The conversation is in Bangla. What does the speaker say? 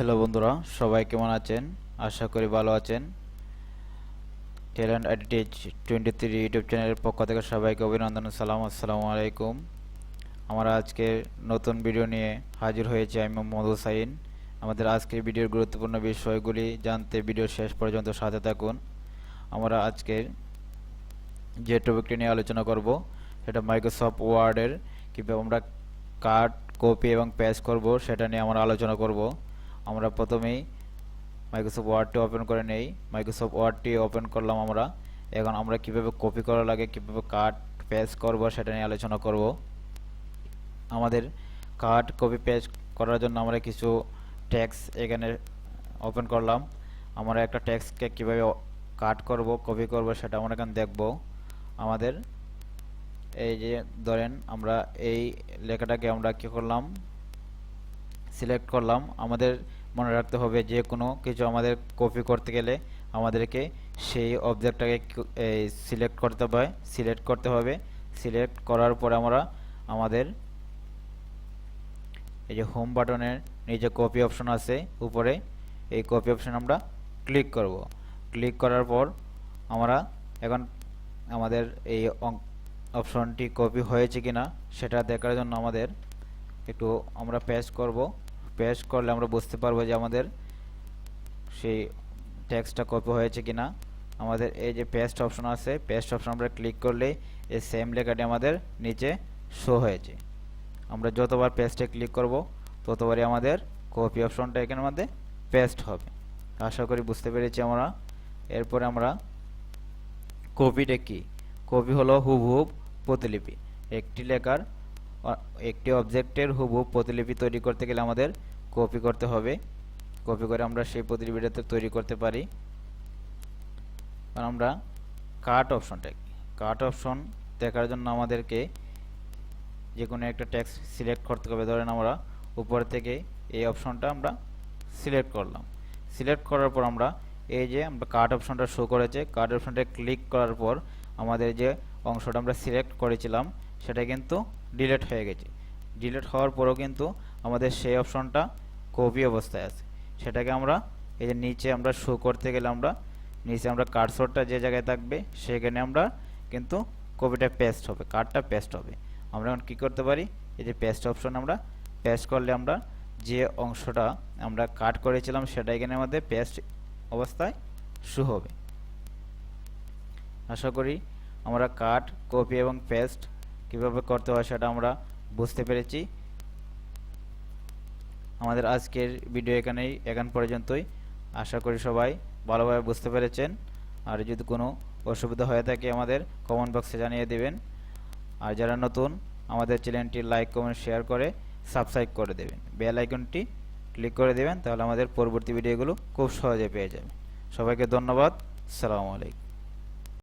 হ্যালো বন্ধুরা, সবাই কেমন আছেন? আশা করি ভালো আছেন। ট্যালেন্ট আইডিটিজ 23 ইউটিউব চ্যানেলের পক্ষ থেকে সবাইকে অভিনন্দন, সালাম, আসসালামু আলাইকুম। আমরা আজকে নতুন ভিডিও নিয়ে হাজির হয়েছি। আমি মোহাম্মদ হুসাইন। আমাদের আজকের ভিডিওর গুরুত্বপূর্ণ বিষয়গুলি জানতে ভিডিওর শেষ পর্যন্ত সাথে থাকুন। আমরা আজকের যে টপিকটি নিয়ে আলোচনা করব সেটা মাইক্রোসফট ওয়ার্ডের কীভাবে আমরা কাট, কপি এবং পেস্ট করব সেটা নিয়ে আমরা আলোচনা করব। আমরা প্রথমেই মাইক্রোসফট ওয়ার্ডটি ওপেন করে নেই। মাইক্রোসফট ওয়ার্ডটি ওপেন করলাম আমরা। এখন আমরা কিভাবে কপি করা লাগে, কিভাবে কাট পেস্ট করব সেটা নিয়ে আলোচনা করব। আমাদের কাট, কপি পেস্ট করার জন্য আমরা কিছু টেক্সট এখানে ওপেন করলাম। আমরা একটা টেক্সটকে কিভাবে কাট করব, কপি করব সেটা আমরা এখানে দেখব। আমাদের এই যে ধরেন আমরা এই লেখাটাকে আমরা কি করলাম, সিলেক্ট করলাম। আমাদের মনে রাখতে হবে যে কোনো কিছু আমাদের কপি করতে গেলে আমাদেরকে সেই অবজেক্টটাকে সিলেক্ট করতে হবে। সিলেক্ট করার পরে আমরা আমাদের এই যে হোম বাটনের নিচে কপি অপশন আছে উপরে, এই কপি অপশন আমরা ক্লিক করব। ক্লিক করার পর আমরা এখন আমাদের এই অপশনটি কপি হয়েছে কিনা সেটা দেখার জন্য আমাদের একটু আমরা পেস্ট করব। পেস্ট করলে আমরা বুঝতে পারবো যে আমাদের সেই টেক্সটটা কপি হয়েছে কিনা। আমাদের এই যে পেস্ট অপশন আছে, পেস্ট অপশন আমরা ক্লিক করলে এই সেম লেখাটি আমাদের নিচে শো হয়েছে। আমরা যতবার পেস্টে ক্লিক করব ততবারই আমাদের কপি অপশনটা এখানে মধ্যে পেস্ট হবে। আশা করি বুঝতে পেরেছি আমরা। এরপরে আমরা কপিটা কি, কপি হলো হুবহুব প্রতিলিপি। একটি লেখার একটি অবজেক্টের হুবহুব প্রতিলিপি তৈরি করতে গেলে আমাদের কপি করতে হবে। কপি করে আমরা সেই প্রতিলিপিটা তৈরি করতে পারি। আর আমরা কাট অপশনটা, কাট অপশন দেখার জন্য আমাদেরকে যে কোনো একটা টেক্সট সিলেক্ট করতে হবে। ধরেন আমরা উপর থেকে এই অপশনটা আমরা সিলেক্ট করলাম। সিলেক্ট করার পর আমরা এই যে আমরা কাট অপশনটা শো করেছে, কাট অপশনটা ক্লিক করার পর আমাদের যে অংশটা আমরা সিলেক্ট করেছিলাম সেটা কিন্তু ডিলিট হয়ে গেছে। ডিলিট হওয়ার পরেও কিন্তু আমাদের সেই অপশনটা কপি অবস্থায় আছে। সেটাকে আমরা এই যে নিচে আমরা শো করতে গেলে আমরা নিচে আমরা কার্সরটা যে জায়গায় থাকবে সেখানে আমরা কিন্তু কপিটা পেস্ট হবে, কাটটা পেস্ট হবে। আমরা এখন কী করতে পারি, এই যে পেস্ট অপশন আমরা পেস্ট করলে আমরা যে অংশটা আমরা কাট করেছিলাম সেটা এখানে আমাদের পেস্ট অবস্থায় শো হবে। আশা করি আমরা কাট, কপি এবং পেস্ট কীভাবে করতে হয় সেটা আমরা বুঝতে পেরেছি। আমাদের আজকের ভিডিও এখান পর্যন্তই। আশা করি সবাই ভালোভাবে বুঝতে পেরেছেন। আর যদি কোনো অসুবিধা হয়ে থাকে আমাদের কমেন্ট বক্সে জানিয়ে দেবেন। আর যারা নতুন আমাদের চ্যানেলটি লাইক, কমেন্ট, শেয়ার করে সাবস্ক্রাইব করে দেবেন, বেল আইকনটি ক্লিক করে দেবেন, তাহলে আমাদের পরবর্তী ভিডিওগুলো খুব সহজে পেয়ে যাবেন। সবাইকে ধন্যবাদ। আসসালামু আলাইকুম।